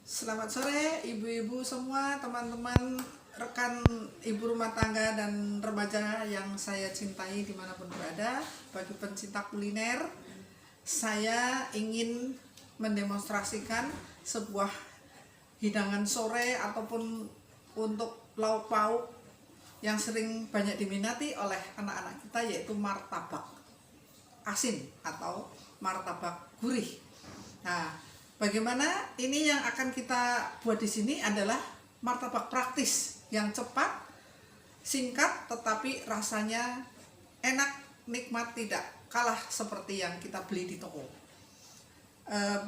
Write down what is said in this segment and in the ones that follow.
Selamat sore ibu-ibu semua, teman-teman, rekan ibu rumah tangga dan remaja yang saya cintai dimanapun berada. Bagi pencinta kuliner, saya ingin mendemonstrasikan sebuah hidangan sore ataupun untuk lauk pauk yang sering banyak diminati oleh anak-anak kita, yaitu martabak asin atau martabak gurih. Nah, bagaimana ini yang akan kita buat di sini adalah martabak praktis yang cepat, singkat, tetapi rasanya enak, nikmat, tidak kalah seperti yang kita beli di toko.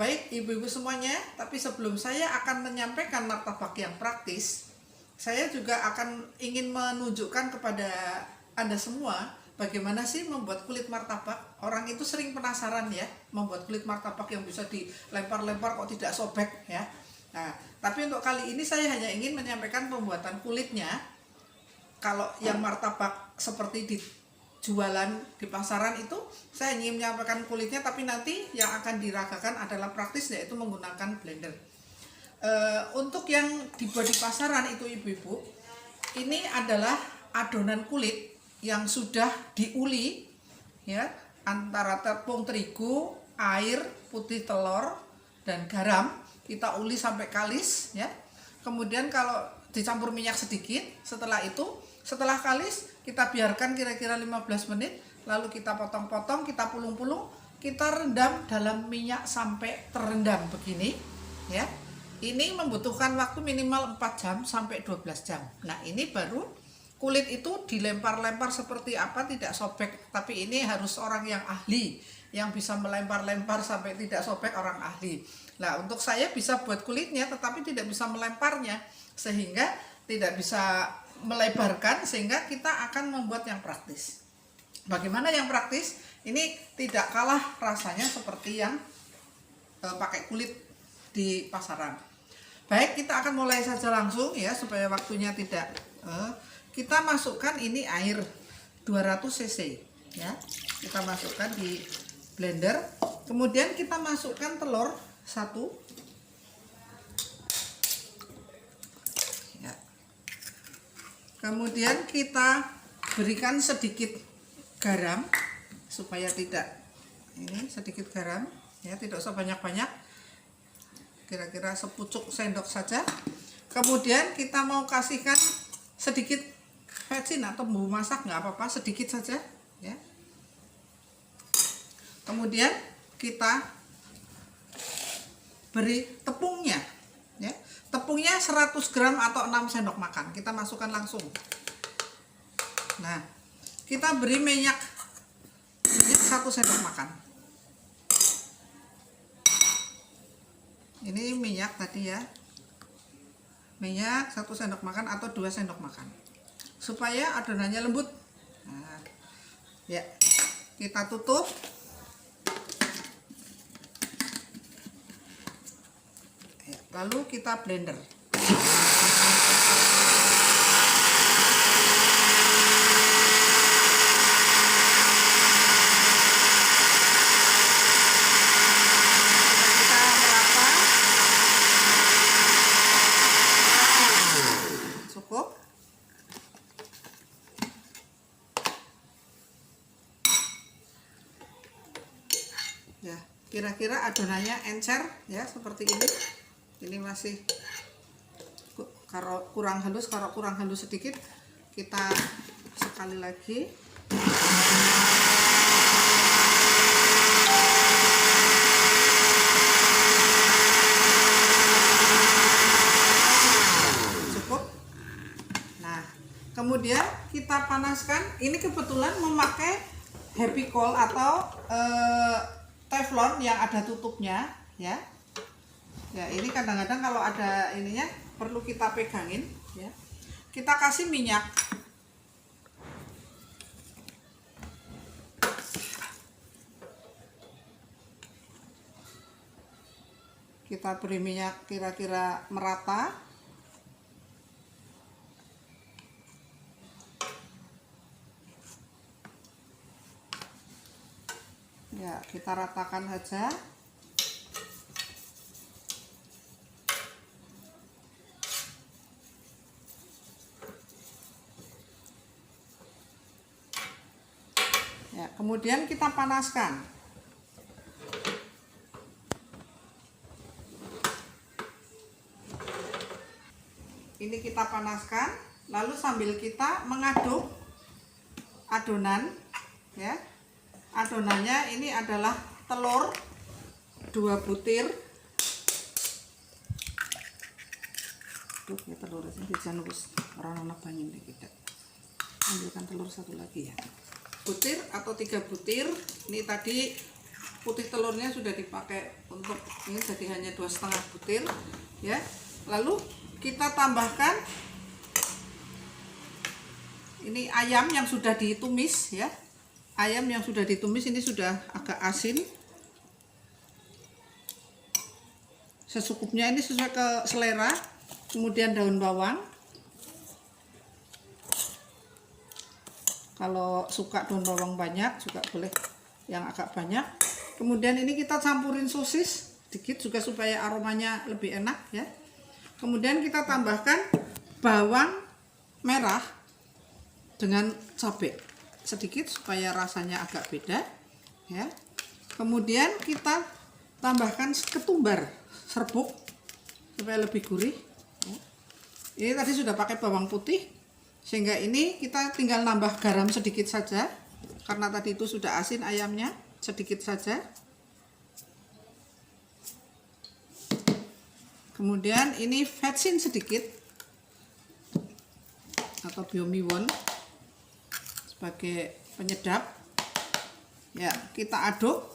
Baik ibu-ibu semuanya, tapi sebelum saya akan menyampaikan martabak yang praktis, saya juga akan ingin menunjukkan kepada Anda semua bagaimana sih membuat kulit martabak. Orang itu sering penasaran ya, membuat kulit martabak yang bisa dilempar-lempar kok tidak sobek ya. Nah, tapi untuk kali ini saya hanya ingin menyampaikan pembuatan kulitnya. Kalau yang martabak seperti di jualan di pasaran itu saya ingin menyampaikan kulitnya, tapi nanti yang akan diragakan adalah praktis, yaitu menggunakan blender. Untuk yang dibuat di pasaran itu ibu-ibu, ini adalah adonan kulit yang sudah diuli ya, antara tepung terigu, air, putih telur, dan garam. Kita uli sampai kalis ya. Kemudian kalau dicampur minyak sedikit, setelah kalis kita biarkan kira-kira 15 menit, lalu kita potong-potong, kita pulung-pulung, kita rendam dalam minyak sampai terendam begini ya. Ini membutuhkan waktu minimal 4 jam sampai 12 jam. Nah, ini baru kulit itu dilempar-lempar seperti apa tidak sobek, tapi ini harus orang yang ahli, yang bisa melempar-lempar sampai tidak sobek, orang ahli. Nah, untuk saya bisa buat kulitnya tetapi tidak bisa melemparnya, sehingga tidak bisa melebarkan, sehingga kita akan membuat yang praktis. Bagaimana yang praktis? Ini tidak kalah rasanya seperti yang pakai kulit di pasaran. Baik, kita akan mulai saja langsung ya, supaya waktunya tidak kita masukkan ini air 200 cc ya. Kita masukkan di blender. Kemudian kita masukkan telur 1 ya. Kemudian kita berikan sedikit garam supaya tidak, ini sedikit garam ya, tidak usah banyak-banyak, kira-kira sepucuk sendok saja. Kemudian kita mau kasihkan sedikit vetsin atau bumbu masak, nggak apa-apa, sedikit saja ya. Kemudian kita beri tepungnya ya. Tepungnya 100 gram atau 6 sendok makan. Kita masukkan langsung. Nah, kita beri minyak 1 sendok makan. Ini minyak tadi ya, minyak 1 sendok makan atau 2 sendok makan, supaya adonannya lembut. Nah, ya, kita tutup. Ya, lalu kita blender. Ya, kira-kira adonannya encer ya, seperti ini. Ini masih kurang halus, kalau kurang halus sedikit kita sekali lagi. Cukup. Nah, kemudian kita panaskan. Ini kebetulan memakai happy coal atau teflon yang ada tutupnya ya. Ya, ini kadang-kadang kalau ada ininya perlu kita pegangin ya. Kita kasih minyak. Kita beri minyak kira-kira merata. Ya, kita ratakan saja. Ya, kemudian kita panaskan. Ini kita panaskan, lalu sambil kita mengaduk adonan, ya. Adonannya ini adalah telur 2 butir. Tuh, ya telur ini jangan wis orang banyak kita. Ambilkan telur 1 lagi ya. Butir atau 3 butir. Ini tadi putih telurnya sudah dipakai untuk ini jadi hanya 2,5 butir, ya. Lalu kita tambahkan ini ayam yang sudah ditumis, ya. Ayam yang sudah ditumis ini sudah agak asin. Secukupnya, ini sesuai ke selera. Kemudian daun bawang. Kalau suka daun bawang banyak juga boleh yang agak banyak. Kemudian ini kita campurin sosis sedikit juga supaya aromanya lebih enak, ya. Kemudian kita tambahkan bawang merah dengan cabai sedikit supaya rasanya agak beda, ya. Kemudian kita tambahkan ketumbar serbuk supaya lebih gurih. Ini tadi sudah pakai bawang putih, sehingga ini kita tinggal nambah garam sedikit saja karena tadi itu sudah asin ayamnya, sedikit saja. Kemudian ini vetsin sedikit atau biomiwon sebagai penyedap. Ya, kita aduk.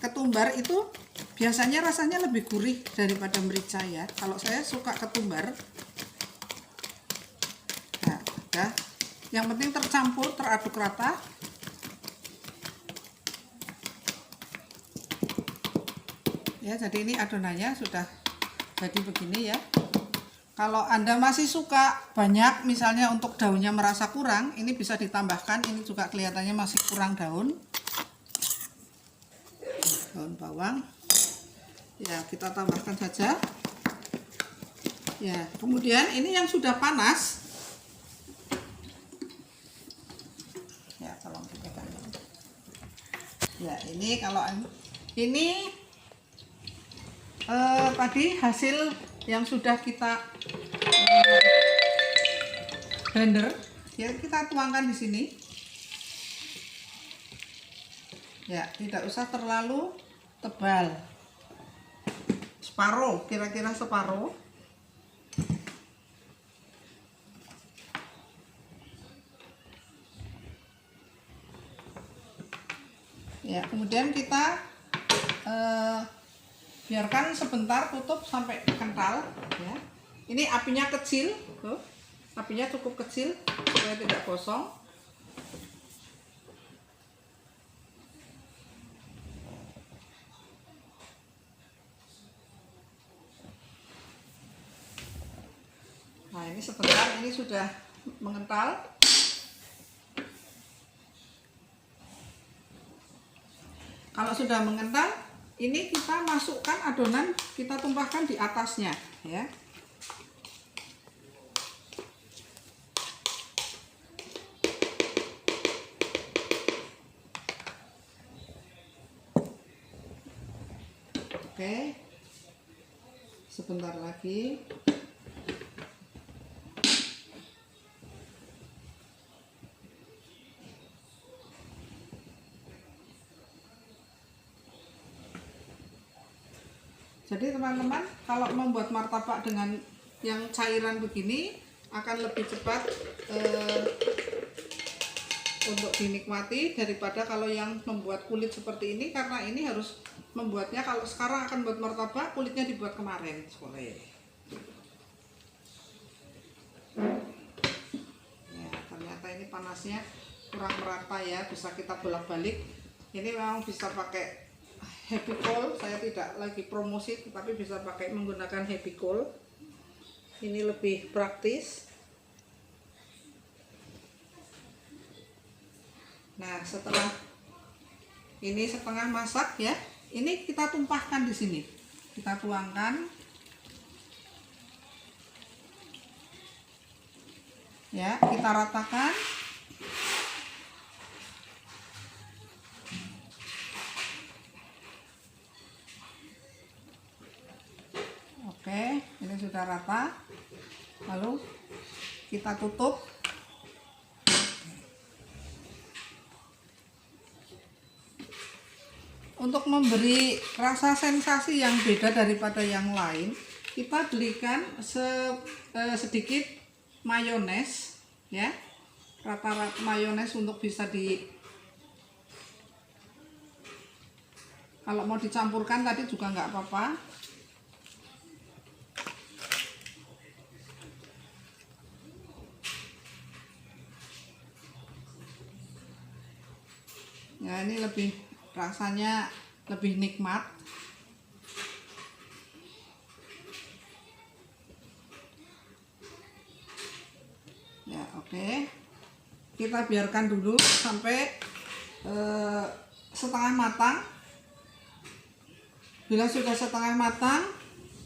Ketumbar itu biasanya rasanya lebih gurih daripada merica, ya. Kalau saya suka ketumbar. Nah, udah. Yang penting tercampur, teraduk rata. Ya, jadi ini adonannya sudah jadi begini, ya. Kalau Anda masih suka banyak, misalnya untuk daunnya merasa kurang, ini bisa ditambahkan. Ini juga kelihatannya masih kurang daun bawang, ya, kita tambahkan saja, ya. Kemudian ini yang sudah panas, ya, tolong dipegang, ya. Ini kalau ini tadi hasil yang sudah kita blender, ya, kita tuangkan di sini. Ya, tidak usah terlalu tebal, separuh, kira-kira separuh. Ya, kemudian kita biarkan sebentar, tutup sampai kental, ya. Ini apinya kecil, tuh. Apinya cukup kecil supaya tidak gosong. Nah, ini sebentar, ini sudah mengental. Kalau sudah mengental, ini kita masukkan adonan, kita tumpahkan di atasnya, ya. Oke. Sebentar lagi. Jadi teman-teman, kalau membuat martabak dengan yang cairan begini akan lebih cepat untuk dinikmati daripada kalau yang membuat kulit seperti ini, karena ini harus membuatnya, kalau sekarang akan buat martabak kulitnya dibuat kemarin sore. Ya, ternyata ini panasnya kurang merata, ya, bisa kita bolak-balik. Ini memang bisa pakai Happy Coal, saya tidak lagi promosi, tapi bisa pakai menggunakan Happy Coal. Ini lebih praktis. Nah, setelah ini setengah masak, ya, ini kita tumpahkan di sini. Kita tuangkan. Ya, kita ratakan. Oke, ini sudah rata. Lalu kita tutup. Untuk memberi rasa sensasi yang beda daripada yang lain, kita belikan sedikit mayones, ya, rata-rata mayones untuk bisa kalau mau dicampurkan tadi juga nggak apa-apa. Ya, ini rasanya lebih nikmat. Ya, oke. Kita biarkan dulu sampai setengah matang. Bila sudah setengah matang,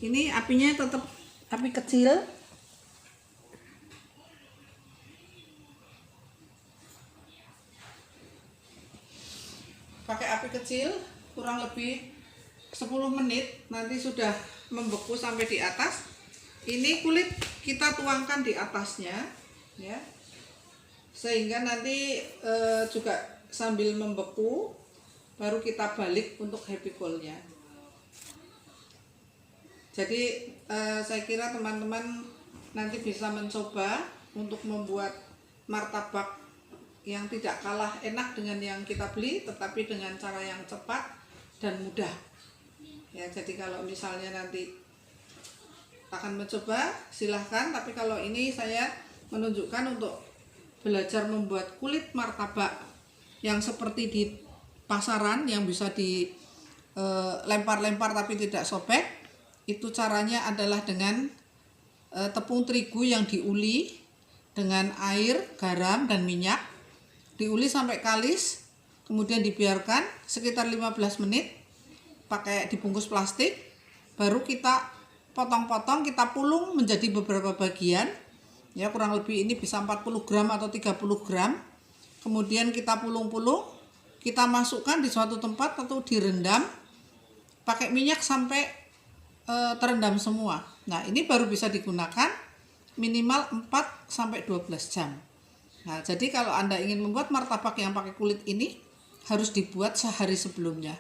ini apinya tetap api kecil. Pakai api kecil kurang lebih 10 menit, nanti sudah membeku sampai di atas. Ini kulit kita tuangkan di atasnya, ya, sehingga nanti juga sambil membeku baru kita balik untuk happy coolnya. Jadi saya kira teman-teman nanti bisa mencoba untuk membuat martabak yang tidak kalah enak dengan yang kita beli, tetapi dengan cara yang cepat dan mudah. Ya, jadi kalau misalnya nanti akan mencoba, silahkan. Tapi kalau ini saya menunjukkan untuk belajar membuat kulit martabak yang seperti di pasaran, yang bisa dilempar-lempar tapi tidak sobek. Itu caranya adalah dengan tepung terigu yang diuli dengan air, garam, dan minyak. Diuli sampai kalis, kemudian dibiarkan sekitar 15 menit, pakai dibungkus plastik, baru kita potong-potong, kita pulung menjadi beberapa bagian, ya, kurang lebih ini bisa 40 gram atau 30 gram. Kemudian kita pulung-pulung, kita masukkan di suatu tempat atau direndam pakai minyak sampai terendam semua. Nah, ini baru bisa digunakan minimal 4 sampai 12 jam. Nah, jadi kalau Anda ingin membuat martabak yang pakai kulit ini, harus dibuat sehari sebelumnya.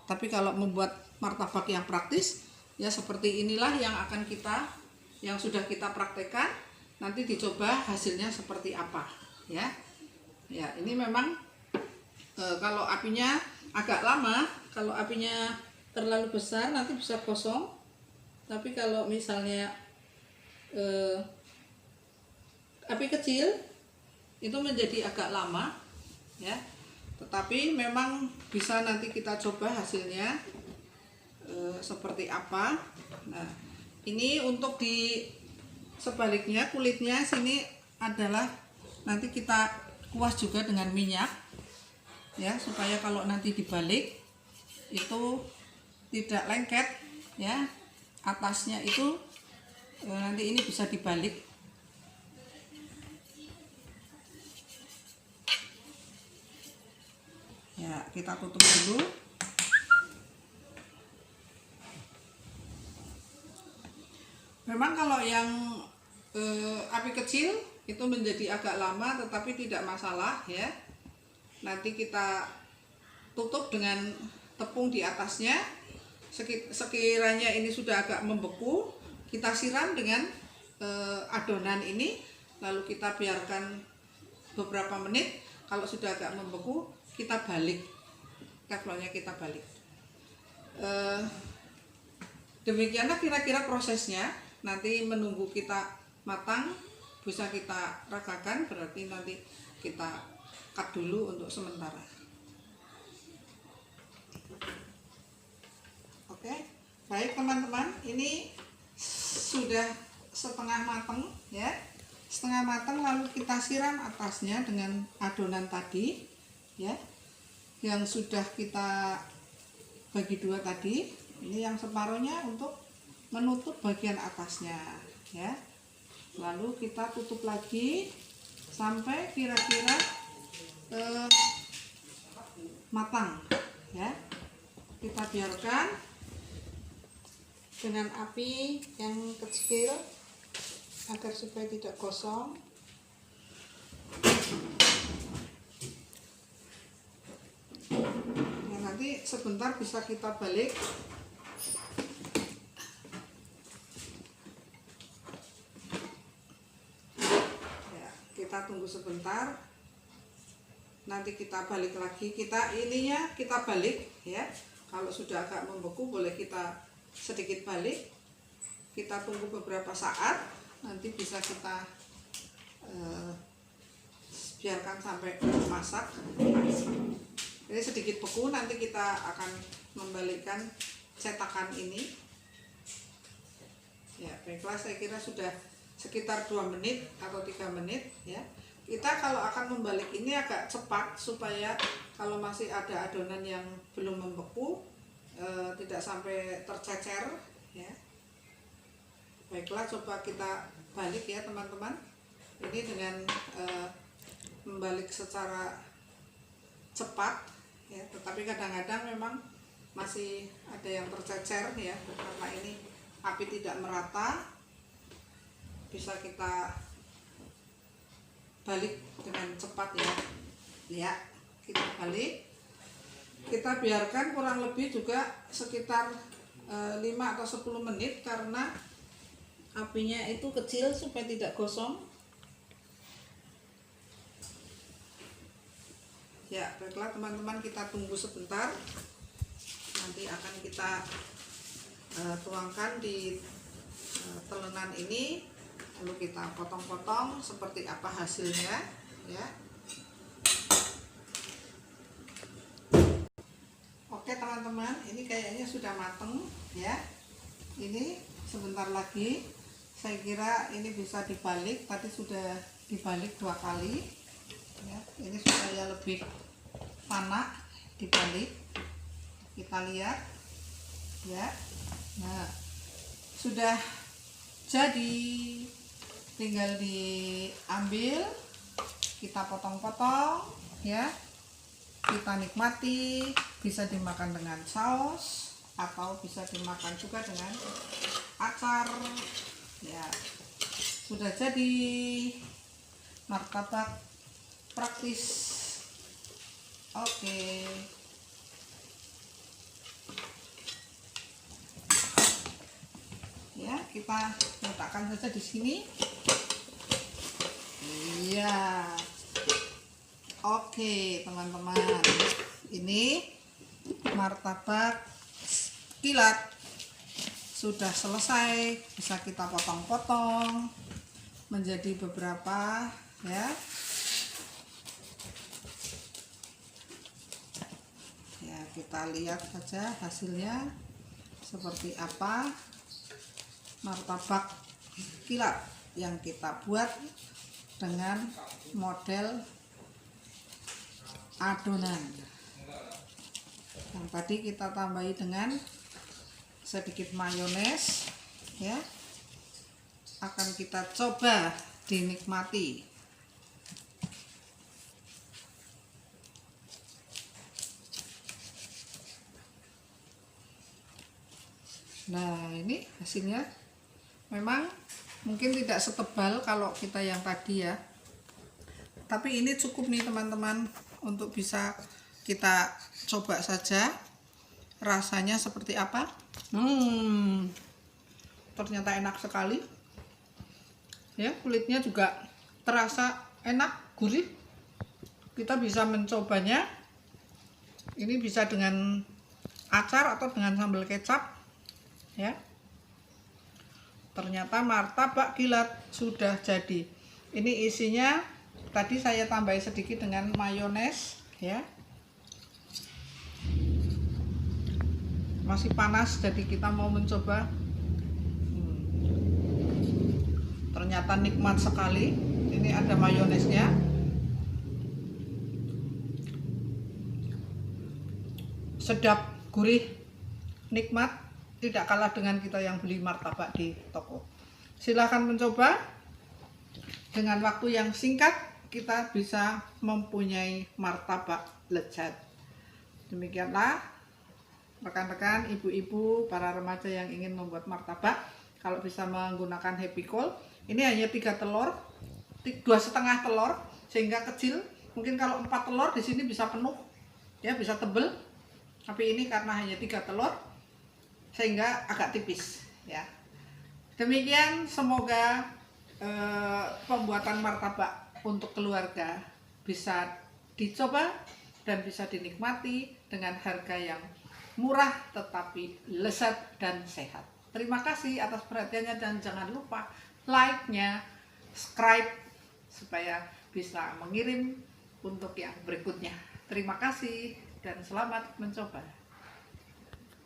Tapi kalau membuat martabak yang praktis, ya seperti inilah yang sudah kita praktekkan. Nanti dicoba hasilnya seperti apa, ya. Ya, ini memang kalau apinya agak lama, kalau apinya terlalu besar nanti bisa kosong. Tapi kalau misalnya api kecil, itu menjadi agak lama, ya, tetapi memang bisa nanti kita coba hasilnya seperti apa. Nah, ini untuk di sebaliknya, kulitnya sini adalah nanti kita kuas juga dengan minyak, ya, supaya kalau nanti dibalik itu tidak lengket, ya, atasnya itu nanti ini bisa dibalik. Ya, kita tutup dulu. Memang kalau yang api kecil itu menjadi agak lama, tetapi tidak masalah, ya. Nanti kita tutup dengan tepung di atasnya. Sekiranya ini sudah agak membeku, kita siram dengan adonan ini, lalu kita biarkan beberapa menit. Kalau sudah agak membeku, kita balik, teflonnya kita balik. Demikianlah kira-kira prosesnya. Nanti menunggu kita matang, bisa kita ragakan, berarti nanti kita cut dulu untuk sementara. Oke, baik teman-teman, ini sudah setengah matang, ya, setengah matang. Lalu kita siram atasnya dengan adonan tadi, ya, yang sudah kita bagi dua tadi. Ini yang separuhnya untuk menutup bagian atasnya, ya. Lalu kita tutup lagi sampai kira-kira matang ya. Kita biarkan dengan api yang kecil agar supaya tidak gosong. Ya, nanti sebentar bisa kita balik. Ya, kita tunggu sebentar. Nanti kita balik lagi. Kita balik ya. Kalau sudah agak membeku boleh kita sedikit balik. Kita tunggu beberapa saat. Nanti bisa kita biarkan sampai masak. Ini sedikit beku, nanti kita akan membalikkan cetakan ini. Ya, baiklah, saya kira sudah sekitar 2 menit atau 3 menit ya. Kita kalau akan membalik ini agak cepat supaya kalau masih ada adonan yang belum membeku tidak sampai tercecer ya. Baiklah, coba kita balik ya teman-teman. Ini dengan membalik secara cepat ya, tetapi kadang-kadang memang masih ada yang tercecer ya, karena ini api tidak merata. Bisa kita balik dengan cepat ya. Ya, kita balik. Kita biarkan kurang lebih juga sekitar 5 atau 10 menit karena apinya itu kecil supaya tidak gosong. Ya, baiklah teman-teman, kita tunggu sebentar. Nanti akan kita tuangkan di telenan ini, lalu kita potong-potong seperti apa hasilnya ya. Oke teman-teman, ini kayaknya sudah mateng ya. Ini sebentar lagi, saya kira ini bisa dibalik. Tadi sudah dibalik 2 kali ya. Ini supaya lebih panas dibalik. Kita lihat ya. Nah, sudah jadi, tinggal diambil, kita potong-potong ya. Kita nikmati, bisa dimakan dengan saus atau bisa dimakan juga dengan acar ya. Sudah jadi martabak praktis. Oke. Ya, kita letakkan saja di sini. Iya. Oke, teman-teman. Ini martabak kilat sudah selesai. Bisa kita potong-potong menjadi beberapa ya. Ya, kita lihat saja hasilnya seperti apa. Martabak kilat yang kita buat dengan model adonan yang tadi kita tambahi dengan sedikit mayones ya. Akan kita coba dinikmati. Nah, ini hasilnya. Memang mungkin tidak setebal kalau kita yang tadi ya, tapi ini cukup nih teman-teman untuk bisa kita coba saja rasanya seperti apa. Ternyata enak sekali ya, kulitnya juga terasa enak, gurih. Kita bisa mencobanya, ini bisa dengan acar atau dengan sambal kecap ya. Ternyata martabak kilat sudah jadi. Ini isinya tadi saya tambahin sedikit dengan mayones ya. Masih panas, jadi kita mau mencoba. Ternyata nikmat sekali. Ini ada mayonesnya. Sedap, gurih, nikmat. Tidak kalah dengan kita yang beli martabak di toko. Silahkan mencoba dengan waktu yang singkat kita bisa mempunyai martabak lezat. Demikianlah rekan-rekan, ibu-ibu, para remaja yang ingin membuat martabak, kalau bisa menggunakan happy cold. Ini hanya 3 telur, 2,5 telur, sehingga kecil. Mungkin kalau 4 telur di sini bisa penuh, ya bisa tebel. Tapi ini karena hanya 3 telur, sehingga agak tipis, ya. Demikian, semoga pembuatan martabak untuk keluarga bisa dicoba dan bisa dinikmati dengan harga yang murah tetapi lezat dan sehat. Terima kasih atas perhatiannya dan jangan lupa like-nya, subscribe supaya bisa mengirim untuk yang berikutnya. Terima kasih dan selamat mencoba.